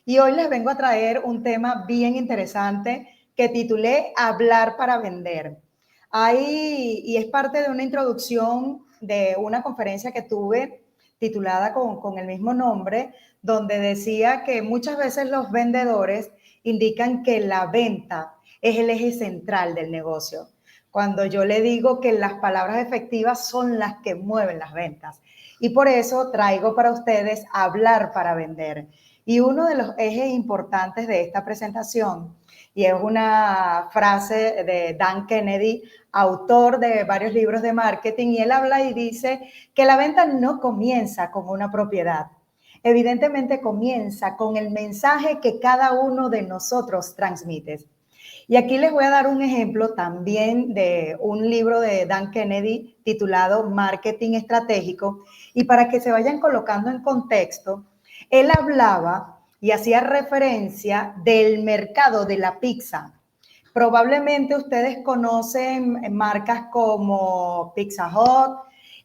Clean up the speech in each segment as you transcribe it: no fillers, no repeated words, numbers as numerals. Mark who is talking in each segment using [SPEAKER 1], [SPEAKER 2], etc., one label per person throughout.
[SPEAKER 1] y hoy les vengo a traer un tema bien interesante que titulé Hablar para vender. Y es parte de una introducción de una conferencia que tuve titulada con el mismo nombre, donde decía que muchas veces los vendedores indican que la venta es el eje central del negocio. Cuando yo le digo que las palabras efectivas son las que mueven las ventas. Y por eso traigo para ustedes hablar para vender. Y uno de los ejes importantes de esta presentación, y es una frase de Dan Kennedy, autor de varios libros de marketing, y él habla y dice que la venta no comienza con una propiedad. Evidentemente comienza con el mensaje que cada uno de nosotros transmite. Y aquí les voy a dar un ejemplo también de un libro de Dan Kennedy titulado Marketing Estratégico. Y para que se vayan colocando en contexto, él hablaba y hacía referencia del mercado de la pizza. Probablemente ustedes conocen marcas como Pizza Hut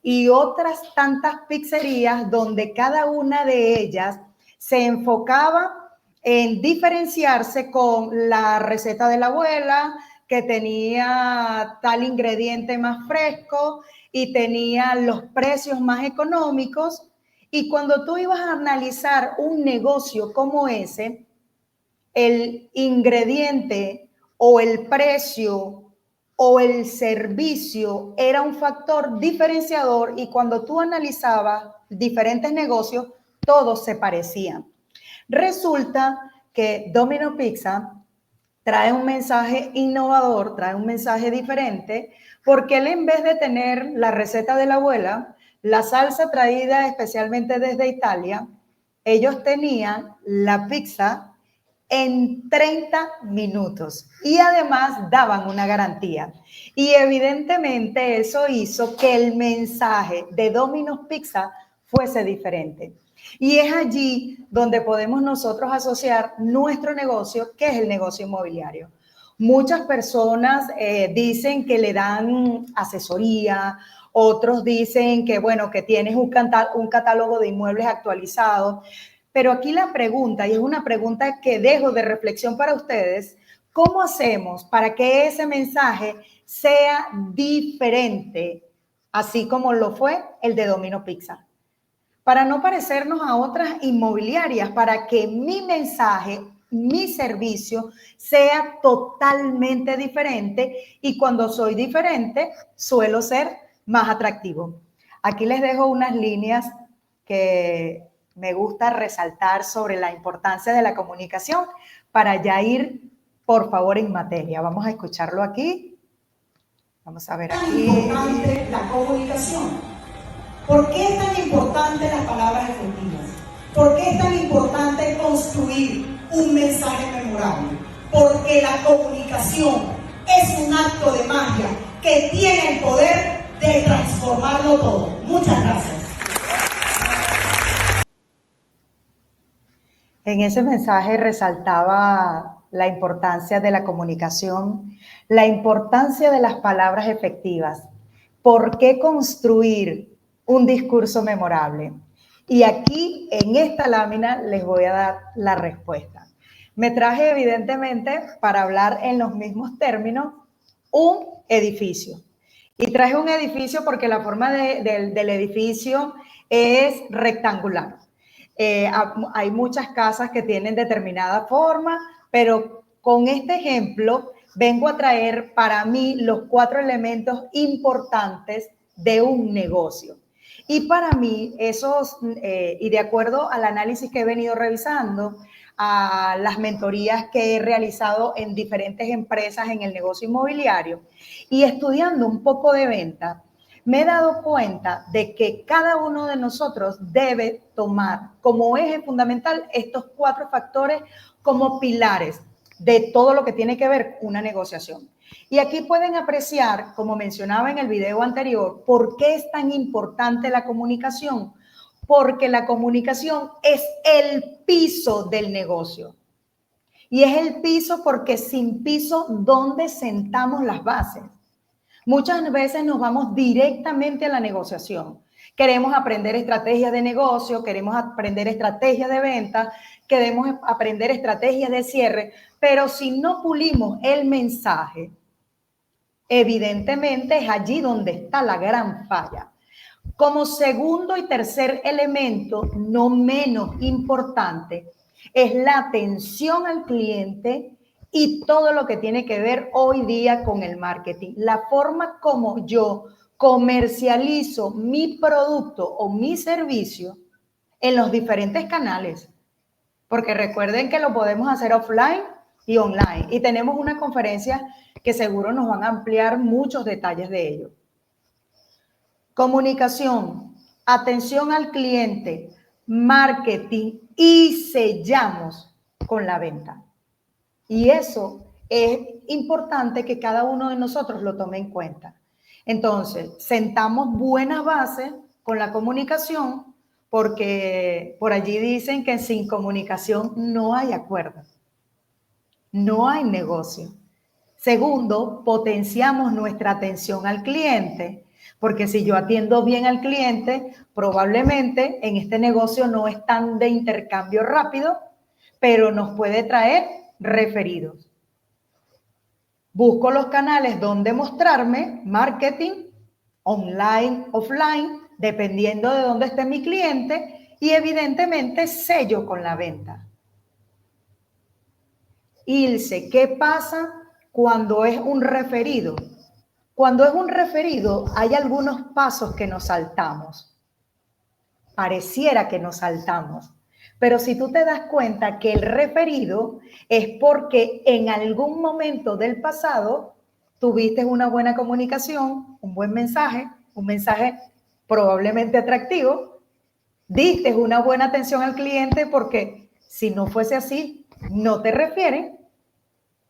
[SPEAKER 1] y otras tantas pizzerías donde cada una de ellas se enfocaba en diferenciarse con la receta de la abuela, que tenía tal ingrediente más fresco y tenía los precios más económicos. Y cuando tú ibas a analizar un negocio como ese, el ingrediente o el precio o el servicio era un factor diferenciador, y cuando tú analizabas diferentes negocios, todos se parecían. Resulta que Domino Pizza trae un mensaje innovador, trae un mensaje diferente, porque él, en vez de tener la receta de la abuela, la salsa traída especialmente desde Italia, ellos tenían la pizza en 30 minutos y además daban una garantía. Y evidentemente eso hizo que el mensaje de Domino's Pizza fuese diferente. Y es allí donde podemos nosotros asociar nuestro negocio, que es el negocio inmobiliario. Muchas personas dicen que le dan asesoría, otros dicen que, bueno, que tienes un catálogo de inmuebles actualizado. Pero aquí la pregunta, y es una pregunta que dejo de reflexión para ustedes, ¿cómo hacemos para que ese mensaje sea diferente, así como lo fue el de Domino Pizza? Para no parecernos a otras inmobiliarias, para que mi mensaje, mi servicio sea totalmente diferente, y cuando soy diferente suelo ser más atractivo. Aquí les dejo unas líneas que me gusta resaltar sobre la importancia de la comunicación para ya ir, por favor, en materia. Vamos a escucharlo aquí. Vamos a ver aquí.
[SPEAKER 2] ¿Es tan importante la comunicación? ¿Por qué es tan importante las palabras efectivas? ¿Por qué es tan importante construir un mensaje memorable? Porque la comunicación es un acto de magia que tiene el poder de transformarlo todo. Muchas gracias.
[SPEAKER 1] En ese mensaje resaltaba la importancia de la comunicación, la importancia de las palabras efectivas. ¿Por qué construir un discurso memorable? Y aquí, en esta lámina, les voy a dar la respuesta. Me traje, evidentemente, para hablar en los mismos términos, un edificio. Y traje un edificio porque la forma del edificio es rectangular. Hay muchas casas que tienen determinada forma, pero con este ejemplo vengo a traer para mí los 4 elementos importantes de un negocio. Y para mí esos, y de acuerdo al análisis que he venido revisando, a las mentorías que he realizado en diferentes empresas en el negocio inmobiliario y estudiando un poco de venta, me he dado cuenta de que cada uno de nosotros debe tomar como eje fundamental estos 4 factores como pilares de todo lo que tiene que ver con una negociación. Y aquí pueden apreciar, como mencionaba en el video anterior, por qué es tan importante la comunicación. Porque la comunicación es el piso del negocio. Y es el piso porque sin piso, ¿dónde sentamos las bases? Muchas veces nos vamos directamente a la negociación. Queremos aprender estrategias de negocio, queremos aprender estrategias de venta, queremos aprender estrategias de cierre, pero si no pulimos el mensaje, evidentemente es allí donde está la gran falla. Como segundo y tercer elemento, no menos importante, es la atención al cliente y todo lo que tiene que ver hoy día con el marketing. La forma como yo comercializo mi producto o mi servicio en los diferentes canales. Porque recuerden que lo podemos hacer offline y online. Y tenemos una conferencia que seguro nos van a ampliar muchos detalles de ello. Comunicación, atención al cliente, marketing y sellamos con la venta. Y eso es importante que cada uno de nosotros lo tome en cuenta. Entonces, sentamos buenas bases con la comunicación, porque por allí dicen que sin comunicación no hay acuerdo, no hay negocio. Segundo, potenciamos nuestra atención al cliente, porque si yo atiendo bien al cliente, probablemente en este negocio no es tan de intercambio rápido, pero nos puede traer referidos. Busco los canales donde mostrarme, marketing, online, offline, dependiendo de dónde esté mi cliente, y evidentemente sello con la venta. Ilse, ¿qué pasa cuando es un referido? Cuando es un referido hay algunos pasos que nos saltamos. Pareciera que nos saltamos. Pero si tú te das cuenta que el referido es porque en algún momento del pasado tuviste una buena comunicación, un buen mensaje, un mensaje probablemente atractivo, diste una buena atención al cliente porque si no fuese así, no te refieren.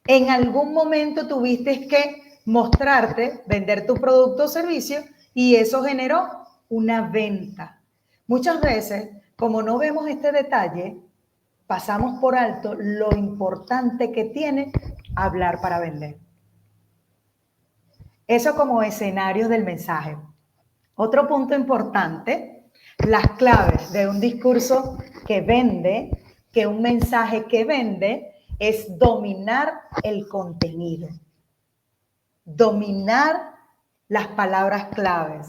[SPEAKER 1] En algún momento tuviste que mostrarte, vender tu producto o servicio y eso generó una venta. Muchas veces, como no vemos este detalle, pasamos por alto lo importante que tiene hablar para vender. Eso como escenario del mensaje. Otro punto importante, las claves de un discurso que vende, que un mensaje que vende, es dominar el contenido. Dominar las palabras claves.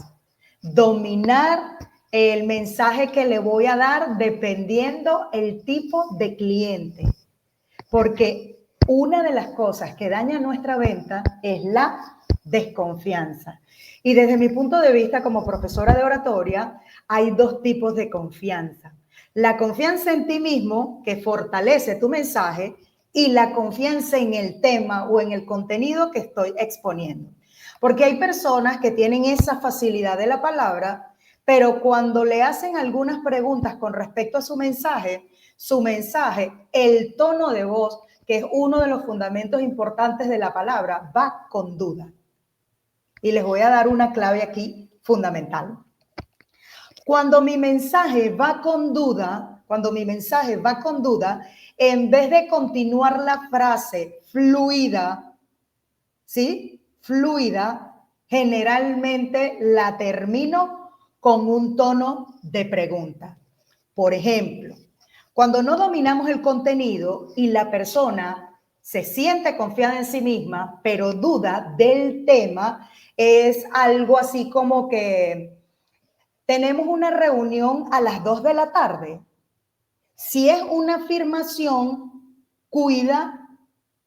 [SPEAKER 1] Dominar el mensaje que le voy a dar dependiendo el tipo de cliente. Porque una de las cosas que daña nuestra venta es la desconfianza. Y desde mi punto de vista como profesora de oratoria, hay dos tipos de confianza. La confianza en ti mismo, que fortalece tu mensaje, y la confianza en el tema o en el contenido que estoy exponiendo. Porque hay personas que tienen esa facilidad de la palabra, pero cuando le hacen algunas preguntas con respecto a su mensaje, el tono de voz, que es uno de los fundamentos importantes de la palabra, va con duda. Y les voy a dar una clave aquí fundamental. Cuando mi mensaje va con duda, en vez de continuar la frase fluida, ¿sí? Fluida, generalmente la termino con un tono de pregunta. Por ejemplo, cuando no dominamos el contenido y la persona se siente confiada en sí misma, pero duda del tema, es algo así como que tenemos una reunión a las 2 de la tarde. Si es una afirmación, cuida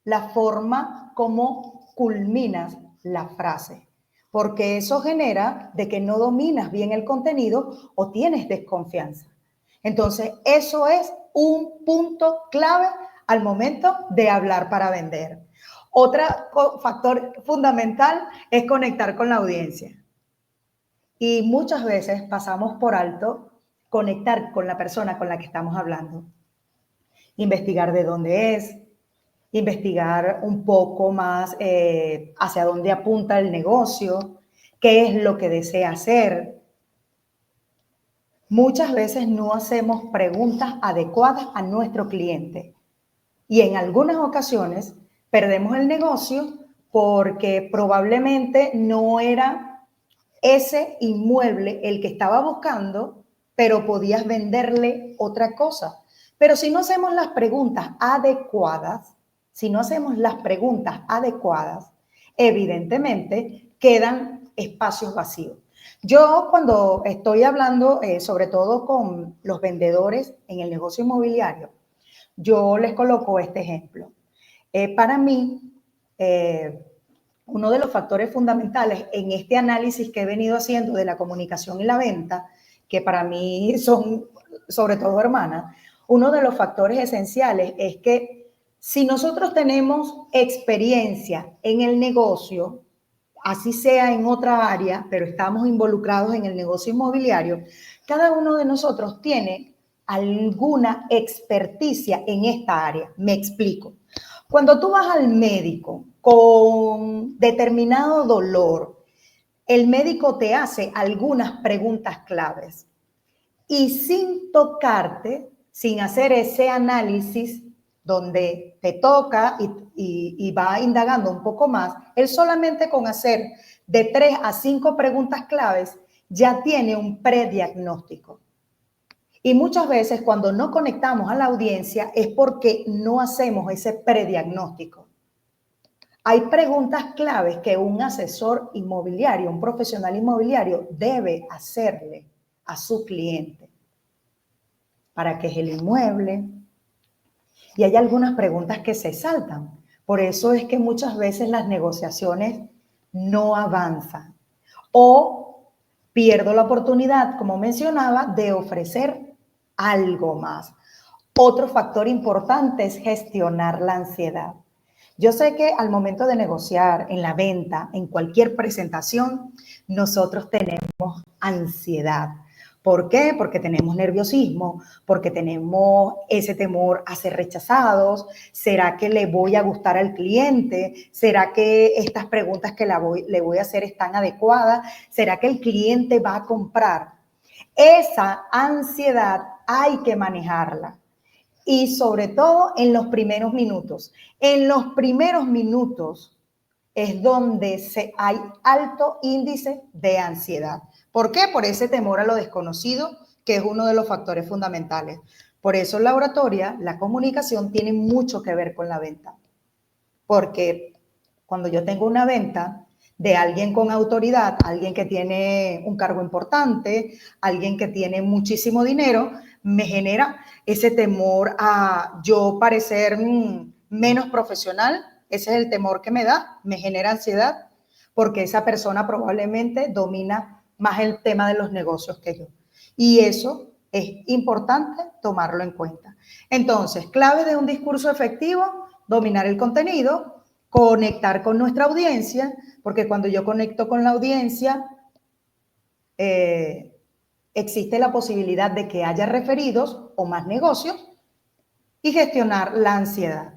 [SPEAKER 1] la forma como culminas la frase, porque eso genera de que no dominas bien el contenido o tienes desconfianza. Entonces, eso es un punto clave al momento de hablar para vender. Otro factor fundamental es conectar con la audiencia. Y muchas veces pasamos por alto conectar con la persona con la que estamos hablando. Investigar de dónde es, investigar un poco más hacia dónde apunta el negocio, qué es lo que desea hacer. Muchas veces no hacemos preguntas adecuadas a nuestro cliente y en algunas ocasiones perdemos el negocio porque probablemente no era ese inmueble el que estaba buscando, pero podías venderle otra cosa. Pero si no hacemos las preguntas adecuadas, evidentemente quedan espacios vacíos. Yo cuando estoy hablando, sobre todo con los vendedores en el negocio inmobiliario, yo les coloco este ejemplo. Para mí, uno de los factores fundamentales en este análisis que he venido haciendo de la comunicación y la venta, que para mí son sobre todo hermanas, uno de los factores esenciales es que si nosotros tenemos experiencia en el negocio, así sea en otra área, pero estamos involucrados en el negocio inmobiliario, cada uno de nosotros tiene alguna experticia en esta área. Me explico. Cuando tú vas al médico con determinado dolor, el médico te hace algunas preguntas claves y sin tocarte, sin hacer ese análisis donde te toca y va indagando un poco más, él solamente con hacer de 3 a 5 preguntas claves ya tiene un prediagnóstico. Y muchas veces cuando no conectamos a la audiencia es porque no hacemos ese prediagnóstico. Hay preguntas claves que un asesor inmobiliario, un profesional inmobiliario debe hacerle a su cliente. ¿Para qué es el inmueble? Y hay algunas preguntas que se saltan. Por eso es que muchas veces las negociaciones no avanzan. O pierdo la oportunidad, como mencionaba, de ofrecer algo más. Otro factor importante es gestionar la ansiedad. Yo sé que al momento de negociar, en la venta, en cualquier presentación, nosotros tenemos ansiedad. ¿Por qué? Porque tenemos nerviosismo, porque tenemos ese temor a ser rechazados. ¿Será que le voy a gustar al cliente? ¿Será que estas preguntas que le voy a hacer están adecuadas? ¿Será que el cliente va a comprar? Esa ansiedad hay que manejarla. Y sobre todo en los primeros minutos. En los primeros minutos es donde hay alto índice de ansiedad. ¿Por qué? Por ese temor a lo desconocido, que es uno de los factores fundamentales. Por eso la oratoria, la comunicación, tiene mucho que ver con la venta. Porque cuando yo tengo una venta de alguien con autoridad, alguien que tiene un cargo importante, alguien que tiene muchísimo dinero, me genera ese temor a yo parecer menos profesional. Ese es el temor que me da, me genera ansiedad, porque esa persona probablemente domina más el tema de los negocios que yo. Y eso es importante tomarlo en cuenta. Entonces, clave de un discurso efectivo: dominar el contenido, conectar con nuestra audiencia, porque cuando yo conecto con la audiencia, existe la posibilidad de que haya referidos o más negocios, y gestionar la ansiedad.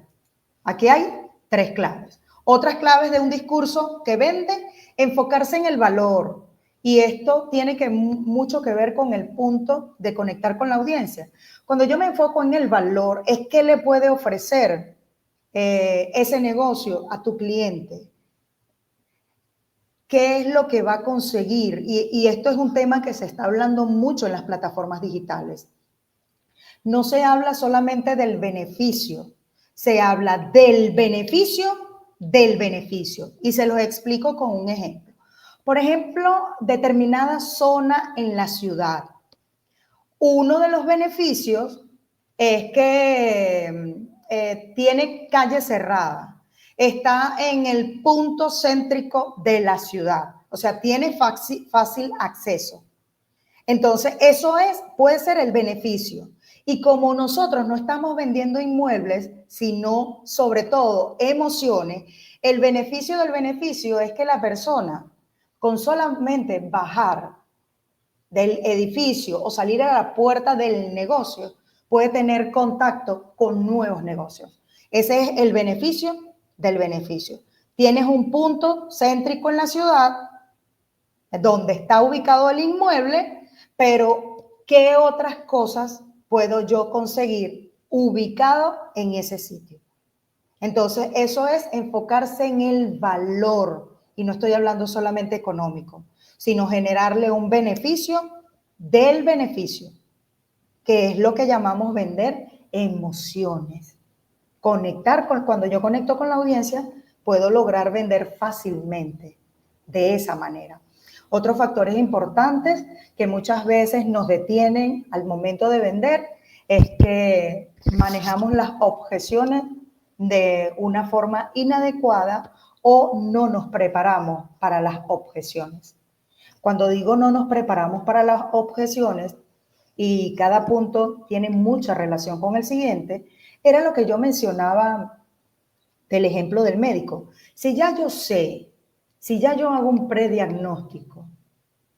[SPEAKER 1] Aquí hay 3 claves. Otras claves de un discurso que vende: enfocarse en el valor. Y esto tiene mucho que ver con el punto de conectar con la audiencia. Cuando yo me enfoco en el valor, es qué le puede ofrecer ese negocio a tu cliente. ¿Qué es lo que va a conseguir? Y esto es un tema que se está hablando mucho en las plataformas digitales. No se habla solamente del beneficio, se habla del beneficio del beneficio. Y se los explico con un ejemplo. Por ejemplo, determinada zona en la ciudad. Uno de los beneficios es que tiene calle cerrada, está en el punto céntrico de la ciudad, o sea, tiene fácil acceso. Entonces, eso puede ser el beneficio. Y como nosotros no estamos vendiendo inmuebles, sino sobre todo emociones, el beneficio del beneficio es que la persona, con solamente bajar del edificio o salir a la puerta del negocio, puede tener contacto con nuevos negocios. Ese es el beneficio del beneficio. Tienes un punto céntrico en la ciudad donde está ubicado el inmueble, pero ¿qué otras cosas puedo yo conseguir ubicado en ese sitio? Entonces, eso es enfocarse en el valor, y no estoy hablando solamente económico. sino generarle un beneficio del beneficio, que es lo que llamamos vender emociones. Cuando yo conecto con la audiencia, puedo lograr vender fácilmente de esa manera. Otros factores importantes que muchas veces nos detienen al momento de vender es que manejamos las objeciones de una forma inadecuada o no nos preparamos para las objeciones. Cuando digo no nos preparamos para las objeciones, y cada punto tiene mucha relación con el siguiente, era lo que yo mencionaba del ejemplo del médico. Si ya yo sé, si ya yo hago un prediagnóstico,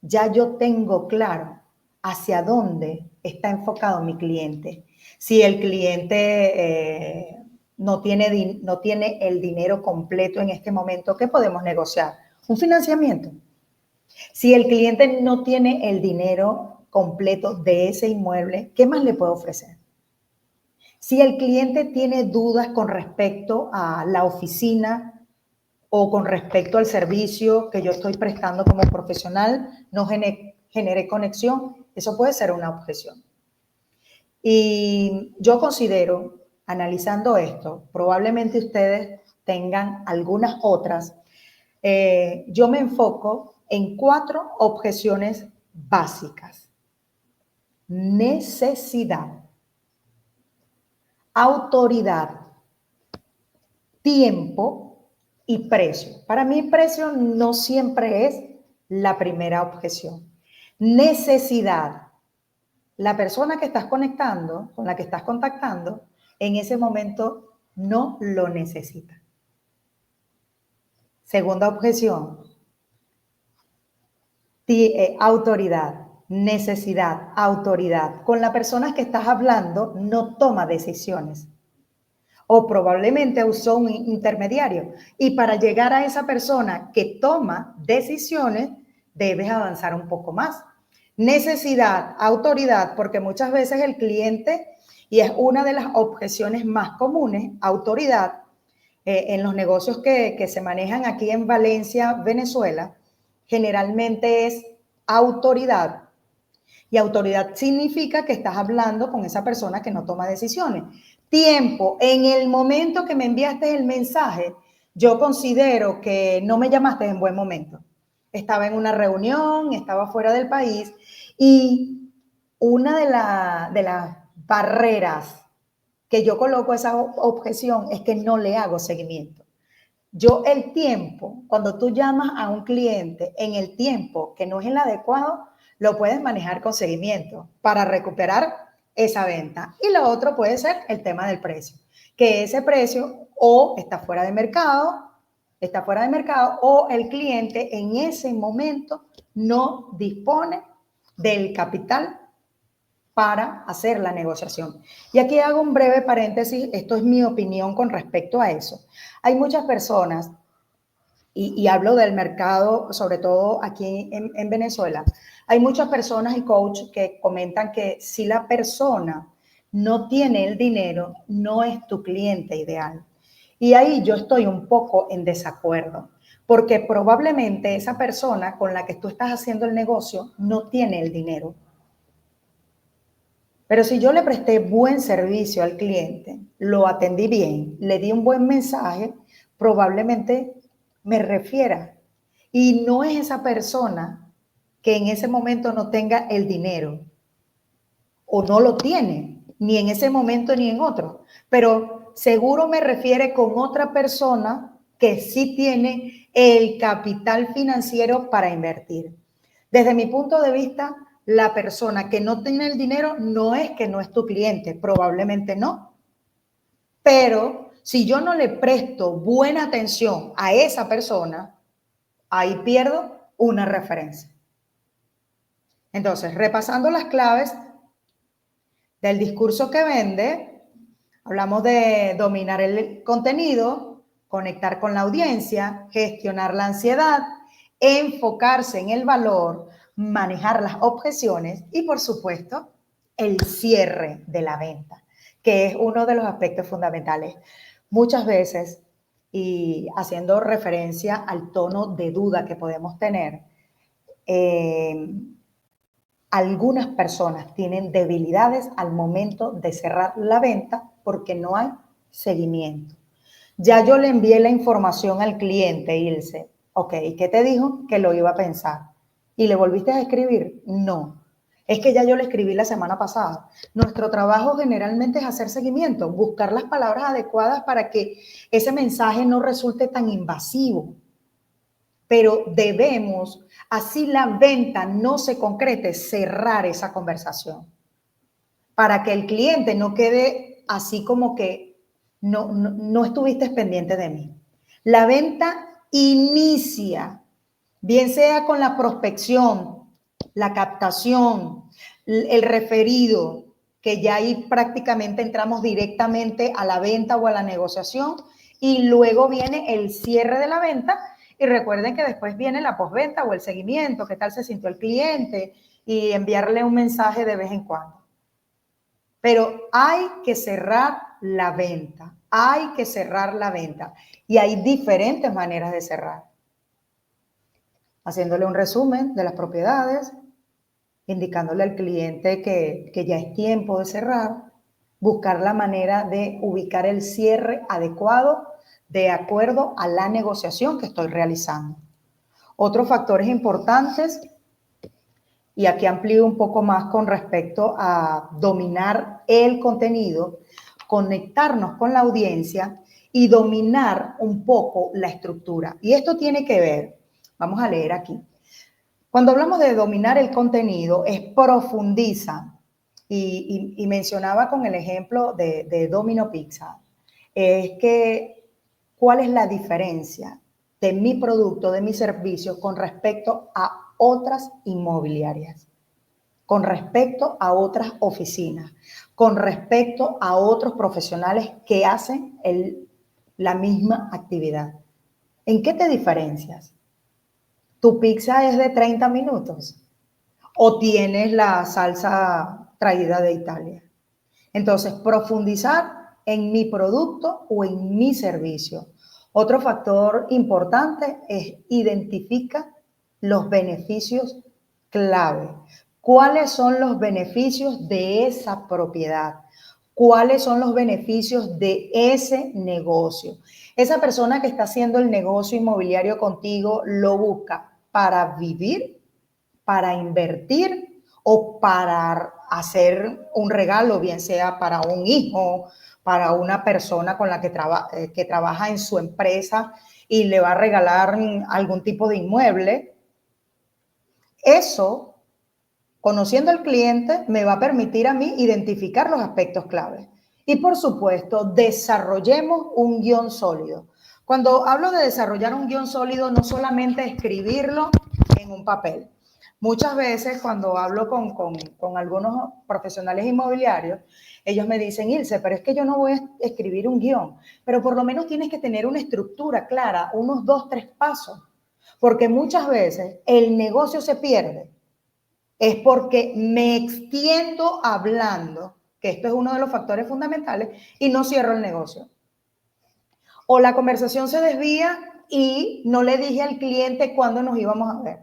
[SPEAKER 1] ya yo tengo claro hacia dónde está enfocado mi cliente. Si el cliente no tiene el dinero completo en este momento, ¿qué podemos negociar? Un financiamiento. Si el cliente no tiene el dinero completo de ese inmueble, ¿qué más le puedo ofrecer? Si el cliente tiene dudas con respecto a la oficina o con respecto al servicio que yo estoy prestando como profesional, no genere conexión, eso puede ser una objeción. Y yo considero, analizando esto, probablemente ustedes tengan algunas otras, yo me enfoco en 4 objeciones básicas. Necesidad, autoridad, tiempo y precio. Para mí, precio no siempre es la primera objeción. Necesidad. La persona que estás conectando, con la que estás contactando, en ese momento no lo necesita. Segunda objeción. Autoridad, necesidad, autoridad. Con la persona que estás hablando no toma decisiones. O probablemente usó un intermediario. Y para llegar a esa persona que toma decisiones, debes avanzar un poco más. Necesidad, autoridad, porque muchas veces el cliente, y es una de las objeciones más comunes, autoridad, en los negocios que se manejan aquí en Valencia, Venezuela, generalmente es autoridad. Y autoridad significa que estás hablando con esa persona que no toma decisiones. Tiempo, en el momento que me enviaste el mensaje, yo considero que no me llamaste en buen momento. Estaba en una reunión, estaba fuera del país y una de las barreras que yo coloco a esa objeción es que no le hago seguimiento. Yo el tiempo, cuando tú llamas a un cliente en el tiempo que no es el adecuado, lo puedes manejar con seguimiento para recuperar esa venta. Y lo otro puede ser el tema del precio, que ese precio o está fuera de mercado o el cliente en ese momento no dispone del capital para hacer la negociación. Y aquí hago un breve paréntesis, esto es mi opinión con respecto a eso. Hay muchas personas, y hablo del mercado, sobre todo aquí en Venezuela, hay muchas personas y coaches que comentan que si la persona no tiene el dinero, no es tu cliente ideal. Y ahí yo estoy un poco en desacuerdo, porque probablemente esa persona con la que tú estás haciendo el negocio no tiene el dinero. Pero si yo le presté buen servicio al cliente, lo atendí bien, le di un buen mensaje, probablemente me refiera. Y no es esa persona que en ese momento no tenga el dinero o no lo tiene, ni en ese momento ni en otro. Pero seguro me refiere con otra persona que sí tiene el capital financiero para invertir. Desde mi punto de vista, la persona que no tiene el dinero no es que no es tu cliente, probablemente no. Pero si yo no le presto buena atención a esa persona, ahí pierdo una referencia. Entonces, repasando las claves del discurso que vende, hablamos de dominar el contenido, conectar con la audiencia, gestionar la ansiedad, enfocarse en el valor, manejar las objeciones y, por supuesto, el cierre de la venta, que es uno de los aspectos fundamentales. Muchas veces, y haciendo referencia al tono de duda que podemos tener, algunas personas tienen debilidades al momento de cerrar la venta porque no hay seguimiento. Ya yo le envié la información al cliente, Ilse. Ok, ¿y qué te dijo? Que lo iba a pensar. ¿Y le volviste a escribir? No. Es que ya yo le escribí la semana pasada. Nuestro trabajo generalmente es hacer seguimiento, buscar las palabras adecuadas para que ese mensaje no resulte tan invasivo. Pero debemos, así la venta no se concrete, cerrar esa conversación para que el cliente no quede así como que no estuviste pendiente de mí. La venta inicia, bien sea con la prospección, la captación, el referido, que ya ahí prácticamente entramos directamente a la venta o a la negociación, y luego viene el cierre de la venta. Y recuerden que después viene la postventa o el seguimiento, qué tal se sintió el cliente, y enviarle un mensaje de vez en cuando. Pero hay que cerrar la venta, hay que cerrar la venta. Y hay diferentes maneras de cerrar. Haciéndole un resumen de las propiedades, indicándole al cliente que ya es tiempo de cerrar, buscar la manera de ubicar el cierre adecuado de acuerdo a la negociación que estoy realizando. Otros factores importantes, y aquí amplío un poco más con respecto a dominar el contenido, conectarnos con la audiencia y dominar un poco la estructura. Y esto tiene que ver, vamos a leer aquí. Cuando hablamos de dominar el contenido, es profundiza. Y mencionaba con el ejemplo de Domino Pizza, es que ¿cuál es la diferencia de mi producto, de mi servicio con respecto a otras inmobiliarias, con respecto a otras oficinas, con respecto a otros profesionales que hacen la misma actividad? ¿En qué te diferencias? ¿Tu pizza es de 30 minutos o tienes la salsa traída de Italia? Entonces, profundizar en mi producto o en mi servicio. Otro factor importante es identificar los beneficios clave. ¿Cuáles son los beneficios de esa propiedad? ¿Cuáles son los beneficios de ese negocio? Esa persona que está haciendo el negocio inmobiliario contigo lo busca para vivir, para invertir o para hacer un regalo, bien sea para un hijo, para una persona con la que trabaja en su empresa y le va a regalar algún tipo de inmueble. Eso, conociendo al cliente, me va a permitir a mí identificar los aspectos clave. Y por supuesto, desarrollemos un guión sólido. Cuando hablo de desarrollar un guión sólido, no solamente escribirlo en un papel. Muchas veces cuando hablo con algunos profesionales inmobiliarios, ellos me dicen, Ilse, pero es que yo no voy a escribir un guión, pero por lo menos tienes que tener una estructura clara, unos 2, 3 pasos, porque muchas veces el negocio se pierde. Es porque me extiendo hablando, que esto es uno de los factores fundamentales, y no cierro el negocio. O la conversación se desvía y no le dije al cliente cuándo nos íbamos a ver.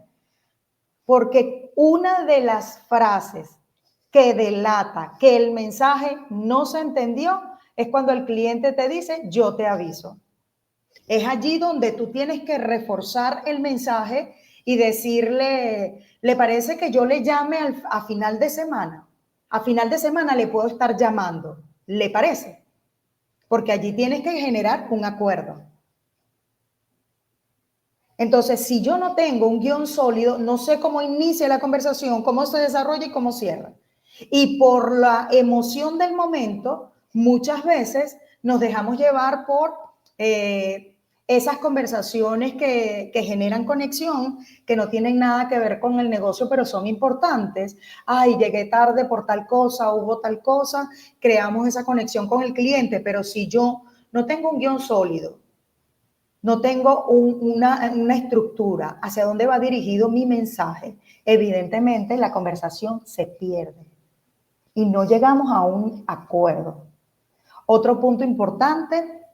[SPEAKER 1] Porque una de las frases que delata que el mensaje no se entendió es cuando el cliente te dice, yo te aviso. Es allí donde tú tienes que reforzar el mensaje y decirle, ¿le parece que yo le llame a final de semana? A final de semana le puedo estar llamando, ¿le parece? Porque allí tienes que generar un acuerdo. Entonces, si yo no tengo un guión sólido, no sé cómo inicia la conversación, cómo se desarrolla y cómo cierra. Y por la emoción del momento, muchas veces nos dejamos llevar por esas conversaciones que generan conexión, que no tienen nada que ver con el negocio, pero son importantes. Ay, llegué tarde por tal cosa, hubo tal cosa, creamos esa conexión con el cliente, pero si yo no tengo un guión sólido, no tengo una estructura hacia dónde va dirigido mi mensaje, evidentemente la conversación se pierde y no llegamos a un acuerdo. Otro punto importante,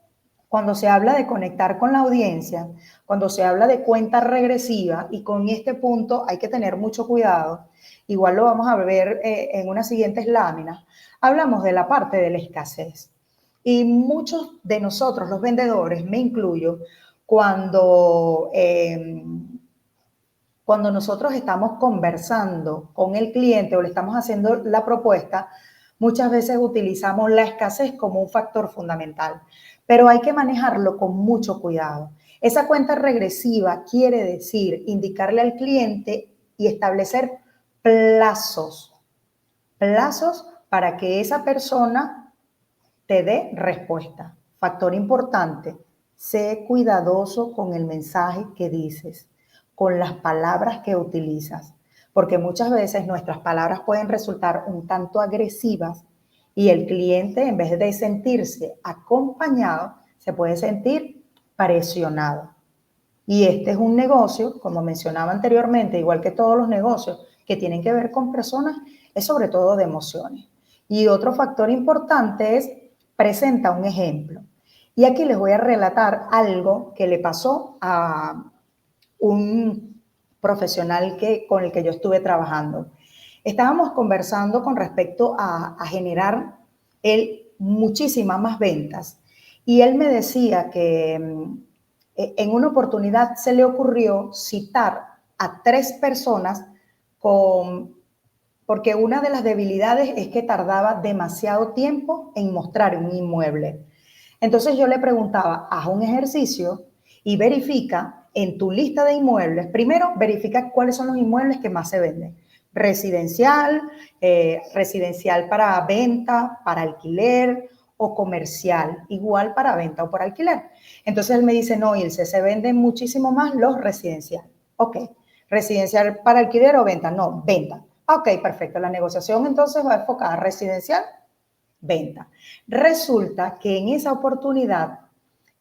[SPEAKER 1] Cuando se habla de conectar con la audiencia, cuando se habla de cuenta regresiva, y con este punto hay que tener mucho cuidado, igual lo vamos a ver en unas siguientes láminas, hablamos de la parte de la escasez. Y muchos de nosotros, los vendedores, me incluyo, cuando nosotros estamos conversando con el cliente o le estamos haciendo la propuesta, muchas veces utilizamos la escasez como un factor fundamental, pero hay que manejarlo con mucho cuidado. Esa cuenta regresiva quiere decir indicarle al cliente y establecer plazos para que esa persona te dé respuesta. Factor importante, sé cuidadoso con el mensaje que dices, con las palabras que utilizas, porque muchas veces nuestras palabras pueden resultar un tanto agresivas y el cliente, en vez de sentirse acompañado, se puede sentir presionado. Y este es un negocio, como mencionaba anteriormente, igual que todos los negocios que tienen que ver con personas, es sobre todo de emociones. Y otro factor importante es, presenta un ejemplo. Y aquí les voy a relatar algo que le pasó a un profesional con el que yo estuve trabajando. Estábamos conversando con respecto a generar muchísimas más ventas. Y él me decía que en una oportunidad se le ocurrió citar a 3 personas porque una de las debilidades es que tardaba demasiado tiempo en mostrar un inmueble. Entonces yo le preguntaba, haz un ejercicio y verifica en tu lista de inmuebles, primero verifica cuáles son los inmuebles que más se venden. Residencial, residencial para venta, para alquiler o comercial, igual para venta o por alquiler. Entonces él me dice, no, Ilse, se venden muchísimo más los residenciales. Ok, residencial para alquiler o venta, no, venta. Ok, perfecto, la negociación entonces va enfocada a residencial, venta. Resulta que en esa oportunidad,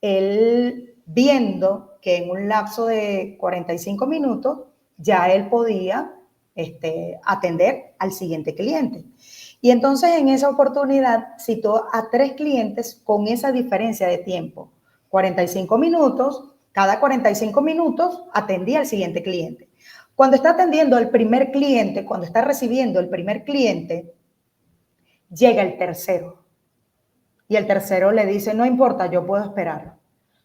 [SPEAKER 1] él viendo que en un lapso de 45 minutos ya él podía atender al siguiente cliente. Y entonces en esa oportunidad citó a 3 clientes con esa diferencia de tiempo. 45 minutos, cada 45 minutos atendía al siguiente cliente. Cuando está atendiendo al primer cliente, cuando está recibiendo el primer cliente, llega el tercero. Y el tercero le dice, no importa, yo puedo esperar.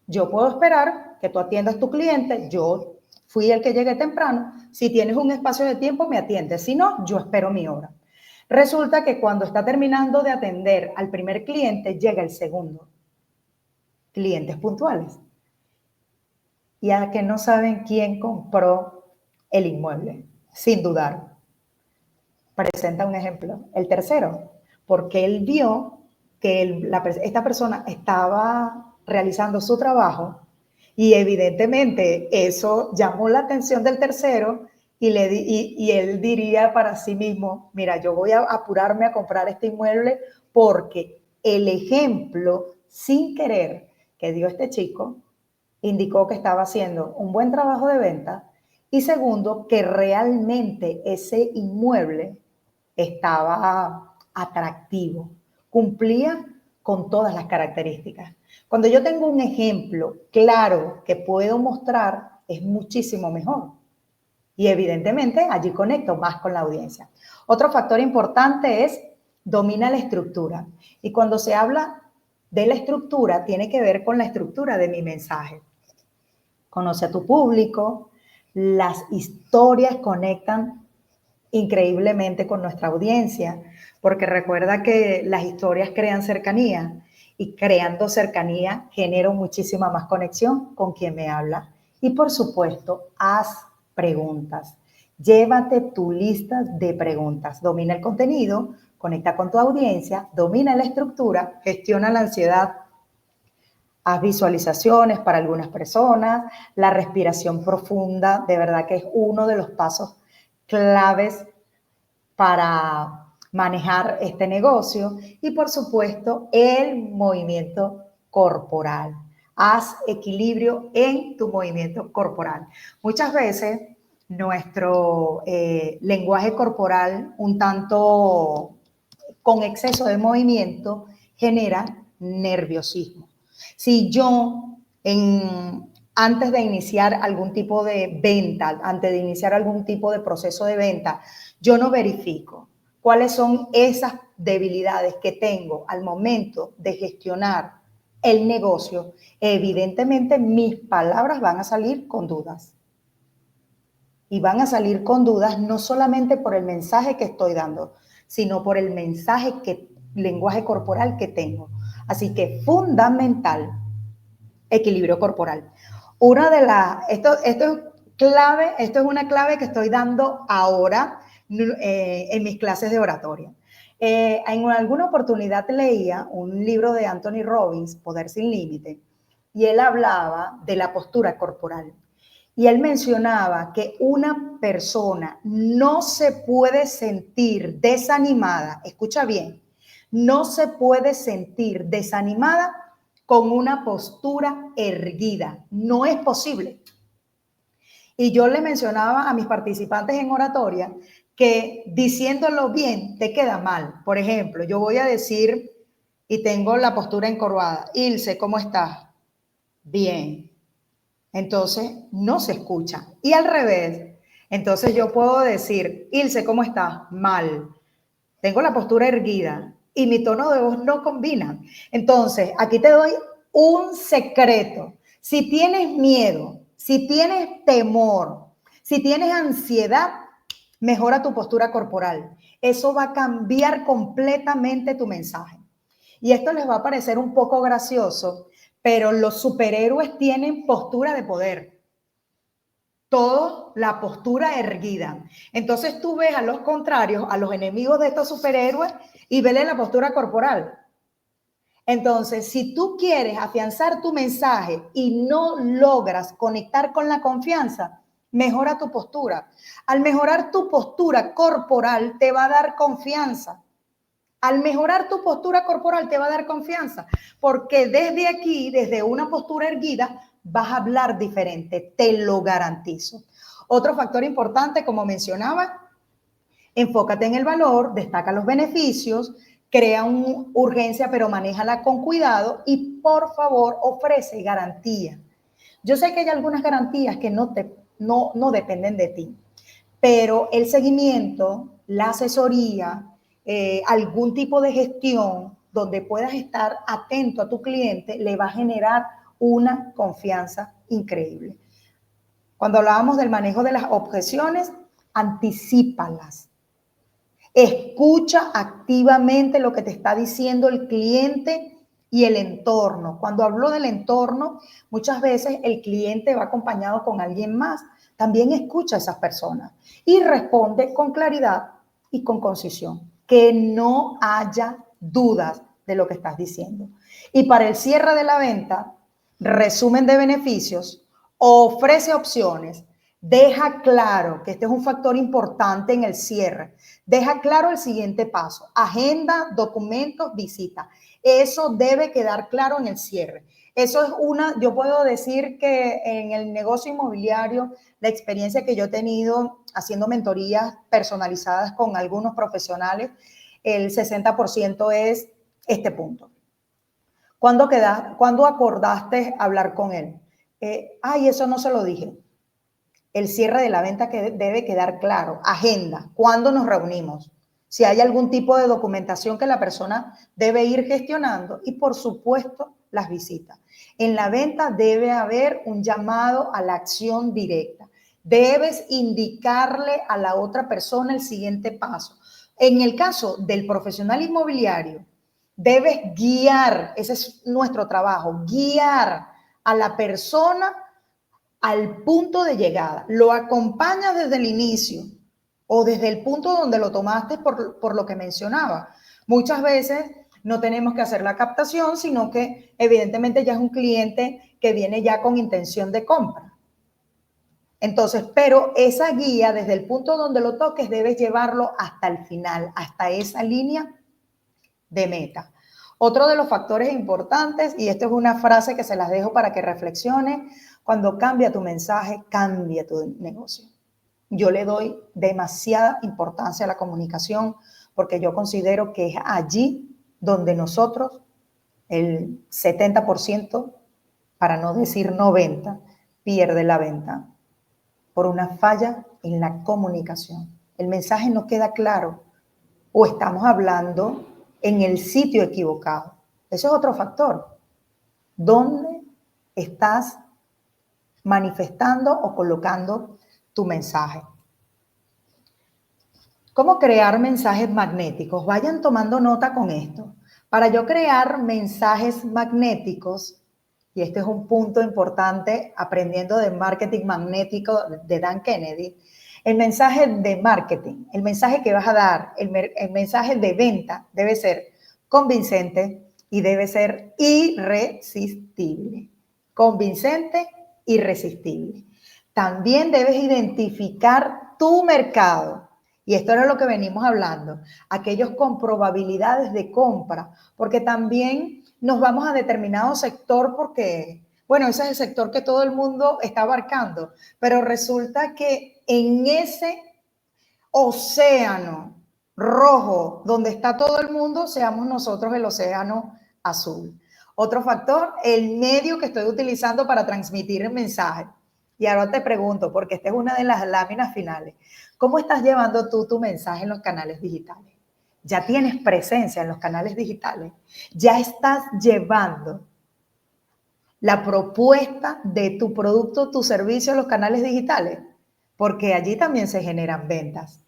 [SPEAKER 1] Yo puedo esperar que tú atiendas a tu cliente, yo fui el que llegué temprano, si tienes un espacio de tiempo me atiendes, si no, yo espero mi hora. Resulta que cuando está terminando de atender al primer cliente, llega el segundo. Clientes puntuales. Y a que no saben quién compró el inmueble, sin dudar. Presenta un ejemplo. El tercero, porque él vio que esta persona estaba realizando su trabajo y evidentemente eso llamó la atención del tercero y él diría para sí mismo, mira, yo voy a apurarme a comprar este inmueble porque el ejemplo sin querer que dio este chico indicó que estaba haciendo un buen trabajo de venta y segundo, que realmente ese inmueble estaba atractivo, cumplía con todas las características. Cuando yo tengo un ejemplo claro que puedo mostrar, es muchísimo mejor. Y evidentemente allí conecto más con la audiencia. Otro factor importante es domina la estructura. Y cuando se habla de la estructura, tiene que ver con la estructura de mi mensaje. Conoce a tu público, las historias conectan increíblemente con nuestra audiencia, porque recuerda que las historias crean cercanía y creando cercanía genero muchísima más conexión con quien me habla. Y por supuesto, haz preguntas. Llévate tu lista de preguntas. Domina el contenido, conecta con tu audiencia, domina la estructura, gestiona la ansiedad. Haz visualizaciones para algunas personas, la respiración profunda, de verdad que es uno de los pasos claves para manejar este negocio y por supuesto el movimiento corporal. Haz equilibrio en tu movimiento corporal. Muchas veces nuestro lenguaje corporal un tanto con exceso de movimiento genera nerviosismo. Si yo, antes de iniciar algún tipo de venta, antes de iniciar algún tipo de proceso de venta, yo no verifico cuáles son esas debilidades que tengo al momento de gestionar el negocio, evidentemente mis palabras van a salir con dudas. Y van a salir con dudas no solamente por el mensaje que estoy dando, sino por el lenguaje corporal que tengo. Así que fundamental, equilibrio corporal. Esto es clave, esto es una clave que estoy dando ahora en mis clases de oratoria. En alguna oportunidad leía un libro de Anthony Robbins, Poder sin Límite, y él hablaba de la postura corporal. Y él mencionaba que una persona no se puede sentir desanimada, escucha bien, no se puede sentir desanimada con una postura erguida. No es posible. Y yo le mencionaba a mis participantes en oratoria que diciéndolo bien te queda mal. Por ejemplo, yo voy a decir y tengo la postura encorvada. Ilse, ¿cómo estás? Bien. Entonces no se escucha. Y al revés, entonces yo puedo decir, Ilse, ¿cómo estás? Mal. Tengo la postura erguida y mi tono de voz no combina. Entonces, aquí te doy un secreto. Si tienes miedo, si tienes temor, si tienes ansiedad, mejora tu postura corporal. Eso va a cambiar completamente tu mensaje. Y esto les va a parecer un poco gracioso, pero los superhéroes tienen postura de poder. Todo la postura erguida. Entonces tú ves a los contrarios, a los enemigos de estos superhéroes y vele la postura corporal. Entonces, si tú quieres afianzar tu mensaje y no logras conectar con la confianza, mejora tu postura. Al mejorar tu postura corporal te va a dar confianza. Al mejorar tu postura corporal te va a dar confianza, porque desde aquí, desde una postura erguida, vas a hablar diferente, te lo garantizo. Otro factor importante, como mencionaba, enfócate en el valor, destaca los beneficios, crea una urgencia, pero manéjala con cuidado y, por favor, ofrece garantía. Yo sé que hay algunas garantías que no dependen de ti, pero el seguimiento, la asesoría, algún tipo de gestión donde puedas estar atento a tu cliente, le va a generar una confianza increíble. Cuando hablábamos del manejo de las objeciones, anticípalas. Escucha activamente lo que te está diciendo el cliente y el entorno. Cuando hablo del entorno, muchas veces el cliente va acompañado con alguien más. También escucha a esas personas y responde con claridad y con concisión. Que no haya dudas de lo que estás diciendo. Y para el cierre de la venta, resumen de beneficios, ofrece opciones, deja claro que este es un factor importante en el cierre. Deja claro el siguiente paso: agenda, documentos, visita. Eso debe quedar claro en el cierre. Eso es yo puedo decir que en el negocio inmobiliario, la experiencia que yo he tenido haciendo mentorías personalizadas con algunos profesionales, el 60% es este punto. ¿Cuándo acordaste hablar con él? Eso no se lo dije. El cierre de la venta que debe quedar claro. Agenda. ¿Cuándo nos reunimos? Si hay algún tipo de documentación que la persona debe ir gestionando y, por supuesto, las visitas. En la venta debe haber un llamado a la acción directa. Debes indicarle a la otra persona el siguiente paso. En el caso del profesional inmobiliario, debes guiar, ese es nuestro trabajo, guiar a la persona al punto de llegada. Lo acompañas desde el inicio o desde el punto donde lo tomaste por lo que mencionaba. Muchas veces no tenemos que hacer la captación, sino que evidentemente ya es un cliente que viene ya con intención de compra. Entonces, pero esa guía, desde el punto donde lo toques, debes llevarlo hasta el final, hasta esa línea de meta. Otro de los factores importantes, y esto es una frase que se las dejo para que reflexionen: cuando cambia tu mensaje, cambia tu negocio. Yo le doy demasiada importancia a la comunicación porque yo considero que es allí donde nosotros el 70%, para no decir 90%, pierde la venta por una falla en la comunicación. El mensaje no queda claro o estamos hablando en el sitio equivocado. Eso es otro factor. ¿Dónde estás manifestando o colocando tu mensaje? ¿Cómo crear mensajes magnéticos? Vayan tomando nota con esto. Para yo crear mensajes magnéticos, y este es un punto importante aprendiendo de marketing magnético de Dan Kennedy, el mensaje de marketing, el mensaje que vas a dar, el mensaje de venta debe ser convincente y debe ser irresistible. Convincente, irresistible. También debes identificar tu mercado. Y esto era lo que venimos hablando, aquellos con probabilidades de compra, porque también nos vamos a determinado sector porque, bueno, ese es el sector que todo el mundo está abarcando, pero resulta que en ese océano rojo donde está todo el mundo, seamos nosotros el océano azul. Otro factor, el medio que estoy utilizando para transmitir el mensaje. Y ahora te pregunto, porque esta es una de las láminas finales, ¿cómo estás llevando tú tu mensaje en los canales digitales? ¿Ya tienes presencia en los canales digitales? ¿Ya estás llevando la propuesta de tu producto, tu servicio a los canales digitales? Porque allí también se generan ventas.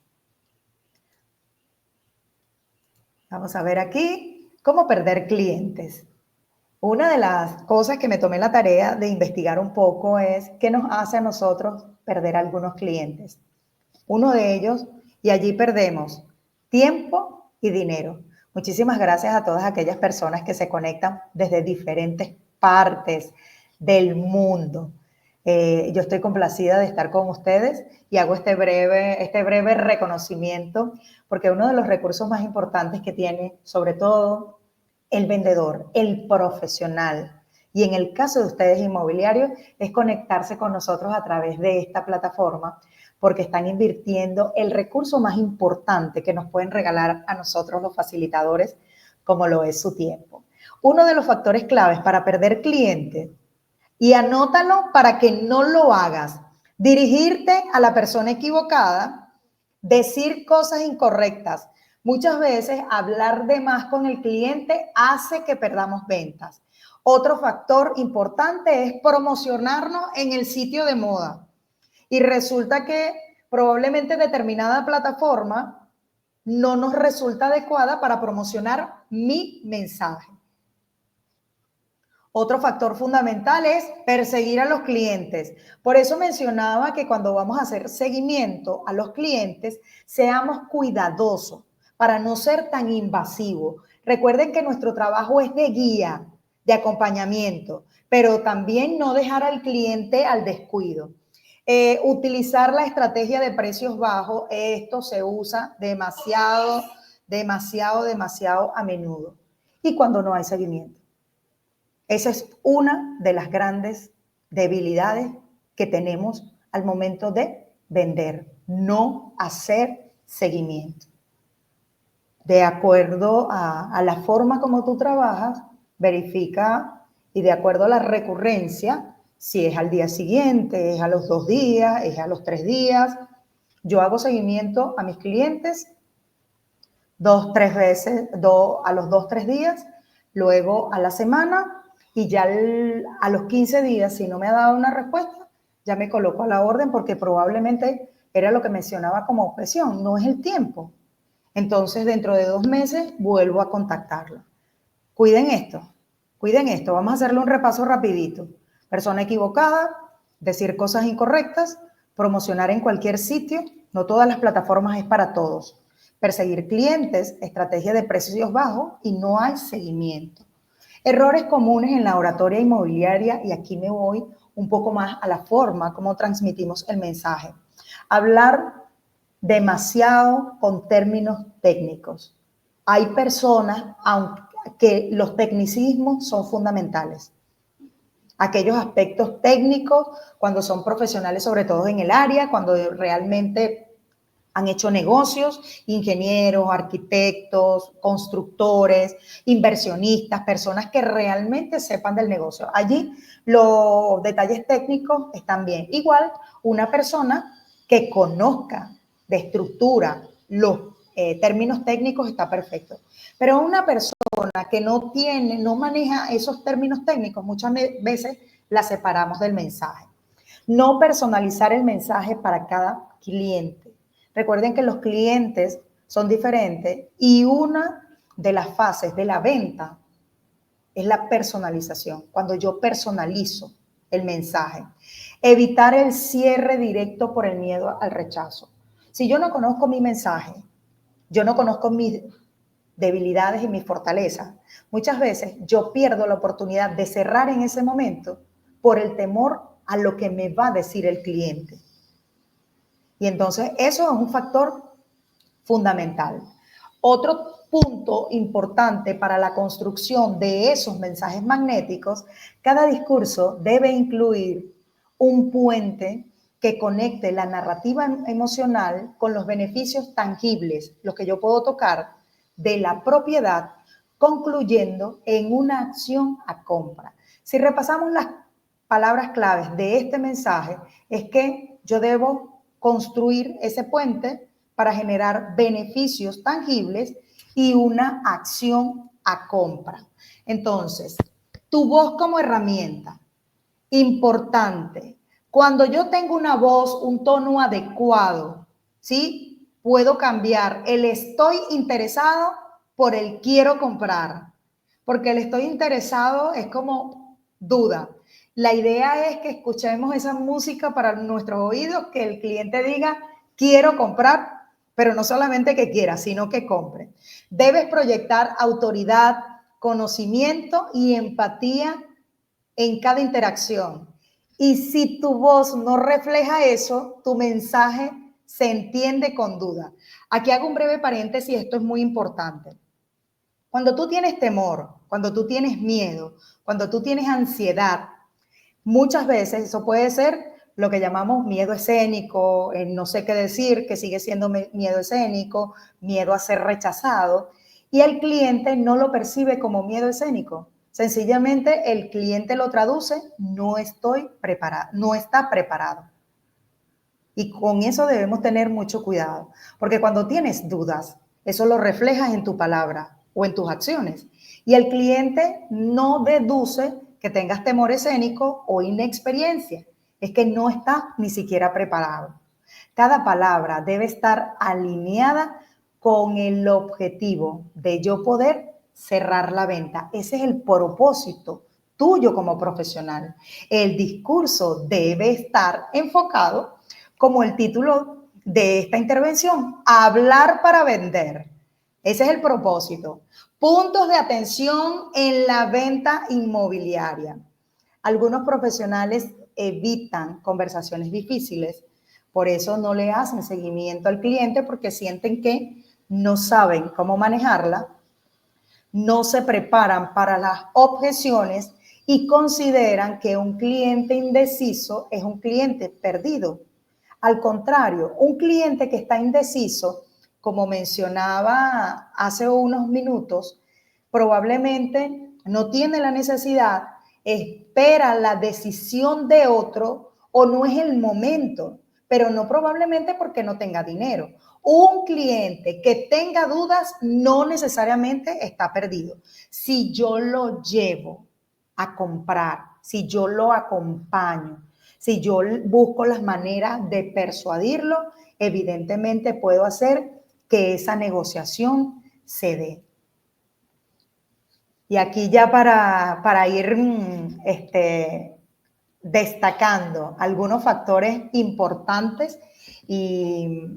[SPEAKER 1] Vamos a ver aquí, ¿cómo perder clientes? Una de las cosas que me tomé la tarea de investigar un poco es qué nos hace a nosotros perder algunos clientes. Uno de ellos, y allí perdemos tiempo y dinero. Muchísimas gracias a todas aquellas personas que se conectan desde diferentes partes del mundo. Yo estoy complacida de estar con ustedes y hago este breve reconocimiento porque uno de los recursos más importantes que tiene, sobre todo, el vendedor, el profesional, y en el caso de ustedes inmobiliarios, es conectarse con nosotros a través de esta plataforma porque están invirtiendo el recurso más importante que nos pueden regalar a nosotros los facilitadores, como lo es su tiempo. Uno de los factores claves para perder clientes, y anótalo para que no lo hagas, dirigirte a la persona equivocada, decir cosas incorrectas. Muchas veces hablar de más con el cliente hace que perdamos ventas. Otro factor importante es promocionarnos en el sitio de moda. Y resulta que probablemente determinada plataforma no nos resulta adecuada para promocionar mi mensaje. Otro factor fundamental es perseguir a los clientes. Por eso mencionaba que cuando vamos a hacer seguimiento a los clientes, seamos cuidadosos para no ser tan invasivos. Recuerden que nuestro trabajo es de guía, de acompañamiento, pero también no dejar al cliente al descuido. Utilizar la estrategia de precios bajos, esto se usa demasiado a menudo. Y cuando no hay seguimiento. Esa es una de las grandes debilidades que tenemos al momento de vender, no hacer seguimiento. De acuerdo a la forma como tú trabajas, verifica y de acuerdo a la recurrencia, si es al día siguiente, es a los 2 días, es a los 3 días. Yo hago seguimiento a mis clientes 2-3 veces, a los 2-3 días, luego a la semana. Y ya a los 15 días, si no me ha dado una respuesta, ya me coloco a la orden porque probablemente era lo que mencionaba como objeción, no es el tiempo. Entonces, dentro de 2 meses, vuelvo a contactarla. Cuiden esto. Vamos a hacerle un repaso rapidito. Persona equivocada, decir cosas incorrectas, promocionar en cualquier sitio, no todas las plataformas es para todos. Perseguir clientes, estrategia de precios bajos y no hay seguimiento. Errores comunes en la oratoria inmobiliaria, y aquí me voy un poco más a la forma como transmitimos el mensaje. Hablar demasiado con términos técnicos. Hay personas, aunque los tecnicismos son fundamentales. Aquellos aspectos técnicos, cuando son profesionales, sobre todo en el área, cuando realmente Han hecho negocios, ingenieros, arquitectos, constructores, inversionistas, personas que realmente sepan del negocio. Allí los detalles técnicos están bien. Igual una persona que conozca de estructura los términos técnicos está perfecto. Pero una persona que no maneja esos términos técnicos, muchas veces la separamos del mensaje. No personalizar el mensaje para cada cliente. Recuerden que los clientes son diferentes y una de las fases de la venta es la personalización, cuando yo personalizo el mensaje. Evitar el cierre directo por el miedo al rechazo. Si yo no conozco mi mensaje, yo no conozco mis debilidades y mis fortalezas, muchas veces yo pierdo la oportunidad de cerrar en ese momento por el temor a lo que me va a decir el cliente. Y entonces eso es un factor fundamental. Otro punto importante para la construcción de esos mensajes magnéticos, cada discurso debe incluir un puente que conecte la narrativa emocional con los beneficios tangibles, los que yo puedo tocar, de la propiedad, concluyendo en una acción a compra. Si repasamos las palabras claves de este mensaje, es que yo debo construir ese puente para generar beneficios tangibles y una acción a compra. Entonces, tu voz como herramienta, importante. Cuando yo tengo una voz, un tono adecuado, ¿sí? Puedo cambiar el estoy interesado por el quiero comprar. Porque el estoy interesado es como duda. La idea es que escuchemos esa música para nuestros oídos, que el cliente diga, quiero comprar, pero no solamente que quiera, sino que compre. Debes proyectar autoridad, conocimiento y empatía en cada interacción. Y si tu voz no refleja eso, tu mensaje se entiende con duda. Aquí hago un breve paréntesis, esto es muy importante. Cuando tú tienes temor, cuando tú tienes miedo, cuando tú tienes ansiedad, muchas veces eso puede ser lo que llamamos miedo escénico, no sé qué decir, que sigue siendo miedo escénico, miedo a ser rechazado, y el cliente no lo percibe como miedo escénico. Sencillamente el cliente lo traduce, no estoy preparado, no está preparado. Y con eso debemos tener mucho cuidado, porque cuando tienes dudas, eso lo reflejas en tu palabra o en tus acciones. Y el cliente no deduce que tengas temor escénico o inexperiencia, es que no está ni siquiera preparado. Cada palabra debe estar alineada con el objetivo de yo poder cerrar la venta. Ese es el propósito tuyo como profesional. El discurso debe estar enfocado, como el título de esta intervención, hablar para vender. Ese es el propósito. Puntos de atención en la venta inmobiliaria. Algunos profesionales evitan conversaciones difíciles, por eso no le hacen seguimiento al cliente porque sienten que no saben cómo manejarla, no se preparan para las objeciones y consideran que un cliente indeciso es un cliente perdido. Al contrario, un cliente que está indeciso, como mencionaba hace unos minutos, probablemente no tiene la necesidad, espera la decisión de otro o no es el momento, pero no probablemente porque no tenga dinero. Un cliente que tenga dudas no necesariamente está perdido. Si yo lo llevo a comprar, si yo lo acompaño, si yo busco las maneras de persuadirlo, evidentemente puedo hacer que esa negociación se dé. Y aquí ya para ir destacando algunos factores importantes e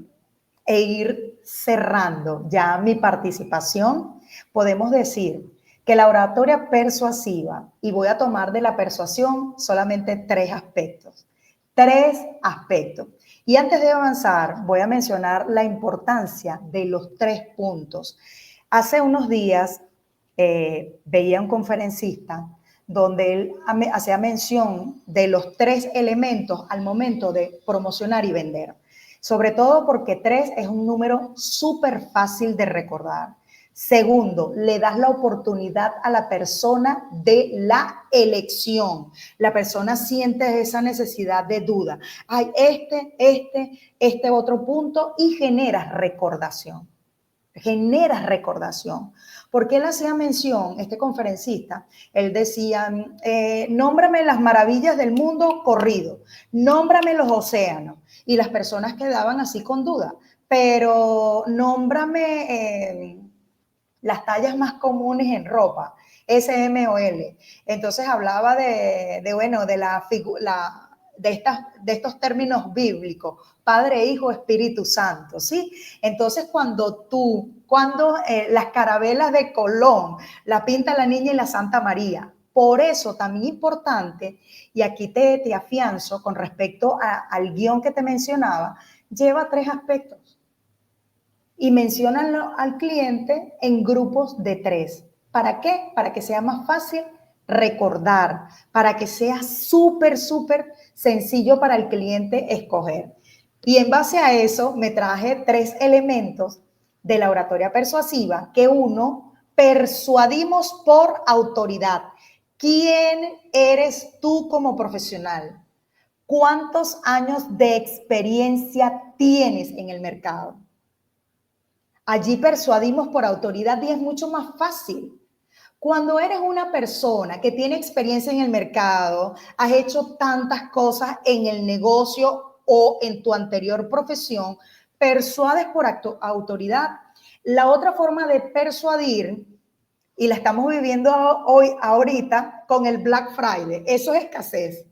[SPEAKER 1] ir cerrando ya mi participación, podemos decir que la oratoria persuasiva, y voy a tomar de la persuasión solamente tres aspectos. Y antes de avanzar, voy a mencionar la importancia de los 3 puntos. Hace unos días veía un conferencista donde él hacía mención de los 3 elementos al momento de promocionar y vender. Sobre todo porque 3 es un número súper fácil de recordar. Segundo, le das la oportunidad a la persona de la elección. La persona siente esa necesidad de duda. Hay este otro punto y generas recordación. Generas recordación. Porque él hacía mención, este conferencista, él decía, nómbrame las maravillas del mundo corrido, nómbrame los océanos. Y las personas quedaban así con duda, pero nómbrame las tallas más comunes en ropa, S, M o L. Entonces hablaba de de estos términos bíblicos, Padre, Hijo, Espíritu Santo, ¿sí? Entonces cuando las carabelas de Colón la pinta la Niña y la Santa María, por eso también importante, y aquí te afianzo con respecto al guión que te mencionaba, lleva 3 aspectos. Y menciónalo al cliente en grupos de 3. ¿Para qué? Para que sea más fácil recordar, para que sea súper sencillo para el cliente escoger. Y en base a eso me traje 3 elementos de la oratoria persuasiva, que uno, persuadimos por autoridad. ¿Quién eres tú como profesional? ¿Cuántos años de experiencia tienes en el mercado? Allí persuadimos por autoridad y es mucho más fácil. Cuando eres una persona que tiene experiencia en el mercado, has hecho tantas cosas en el negocio o en tu anterior profesión, persuades por autoridad. La otra forma de persuadir, y la estamos viviendo ahorita con el Black Friday, eso es escasez.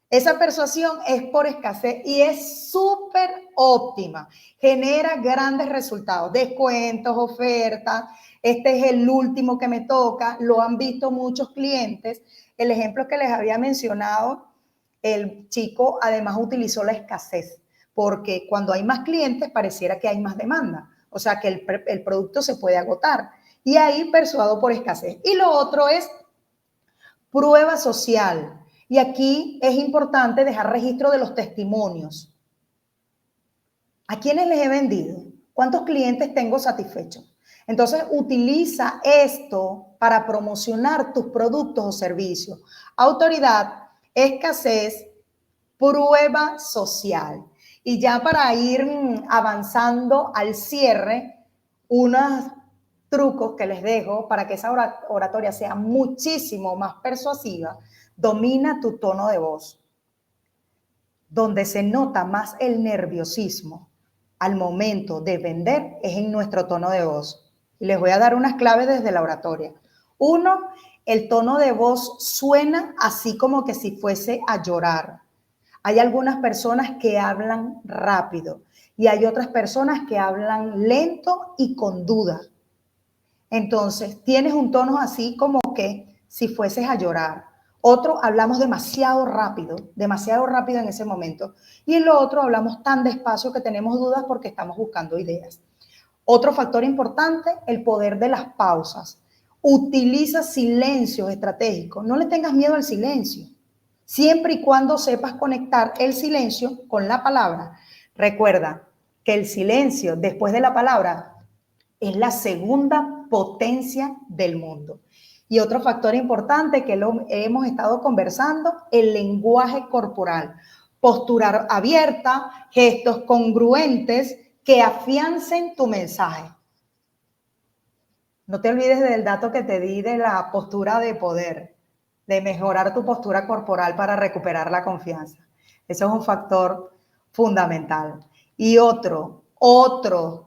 [SPEAKER 1] Esa persuasión es por escasez y es súper óptima. Genera grandes resultados, descuentos, ofertas. Este es el último que me toca. Lo han visto muchos clientes. El ejemplo que les había mencionado, el chico además utilizó la escasez, porque cuando hay más clientes pareciera que hay más demanda. O sea que el producto se puede agotar. Y ahí persuado por escasez. Y lo otro es prueba social. Y aquí es importante dejar registro de los testimonios. ¿A quiénes les he vendido? ¿Cuántos clientes tengo satisfechos? Entonces, utiliza esto para promocionar tus productos o servicios. Autoridad, escasez, prueba social. Y ya para ir avanzando al cierre, unos trucos que les dejo para que esa oratoria sea muchísimo más persuasiva. Domina tu tono de voz. Donde se nota más el nerviosismo al momento de vender es en nuestro tono de voz. Y les voy a dar unas claves desde la oratoria. 1, el tono de voz suena así como que si fuese a llorar. Hay algunas personas que hablan rápido y hay otras personas que hablan lento y con duda. Entonces, tienes un tono así como que si fueses a llorar. Otro, hablamos demasiado rápido en ese momento. Y en lo otro, hablamos tan despacio que tenemos dudas porque estamos buscando ideas. Otro factor importante, el poder de las pausas. Utiliza silencios estratégicos. No le tengas miedo al silencio. Siempre y cuando sepas conectar el silencio con la palabra. Recuerda que el silencio después de la palabra es la segunda potencia del mundo. Y otro factor importante que lo hemos estado conversando, el lenguaje corporal. Postura abierta, gestos congruentes que afiancen tu mensaje. No te olvides del dato que te di de la postura de poder, de mejorar tu postura corporal para recuperar la confianza. Eso es un factor fundamental. Y otro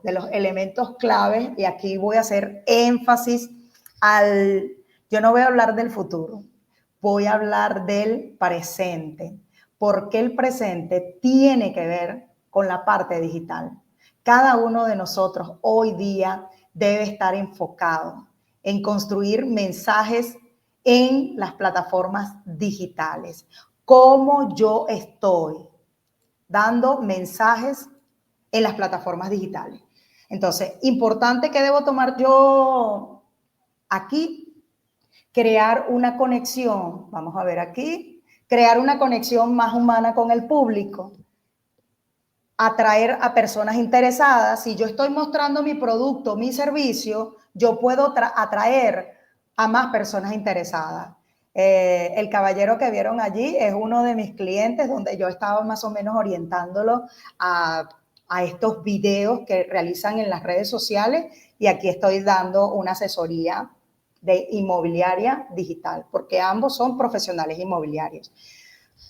[SPEAKER 1] de los elementos claves, y aquí voy a hacer énfasis yo no voy a hablar del futuro, voy a hablar del presente, porque el presente tiene que ver con la parte digital. Cada uno de nosotros hoy día debe estar enfocado en construir mensajes en las plataformas digitales. ¿Cómo yo estoy dando mensajes en las plataformas digitales? Entonces, importante que debo tomar yo aquí, crear una conexión, vamos a ver aquí, crear una conexión más humana con el público. atraer a personas interesadas. Si yo estoy mostrando mi producto, mi servicio, yo puedo atraer a más personas interesadas. El caballero que vieron allí es uno de mis clientes, donde yo estaba más o menos orientándolo a estos videos que realizan en las redes sociales, y aquí estoy dando una asesoría de inmobiliaria digital, porque ambos son profesionales inmobiliarios.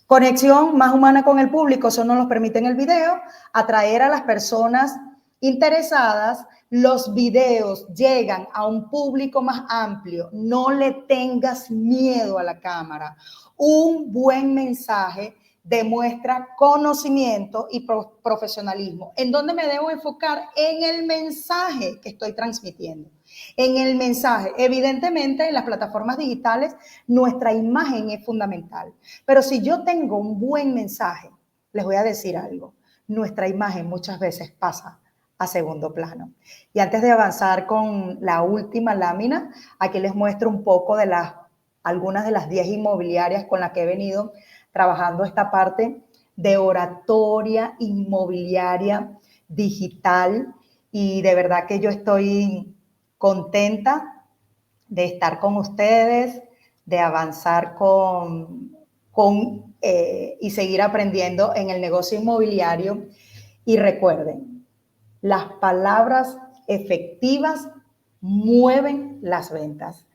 [SPEAKER 1] Conexión más humana con el público, eso nos lo permite en el video, atraer a las personas interesadas. Los videos llegan a un público más amplio, no le tengas miedo a la cámara. Un buen mensaje demuestra conocimiento y profesionalismo. ¿En dónde me debo enfocar? En el mensaje que estoy transmitiendo. En el mensaje, evidentemente en las plataformas digitales nuestra imagen es fundamental, pero si yo tengo un buen mensaje, les voy a decir algo, nuestra imagen muchas veces pasa a segundo plano. Y antes de avanzar con la última lámina, aquí les muestro un poco de algunas de las 10 inmobiliarias con las que he venido trabajando esta parte de oratoria inmobiliaria digital, y de verdad que yo estoy contenta de estar con ustedes, de avanzar y seguir aprendiendo en el negocio inmobiliario. Y recuerden, las palabras efectivas mueven las ventas.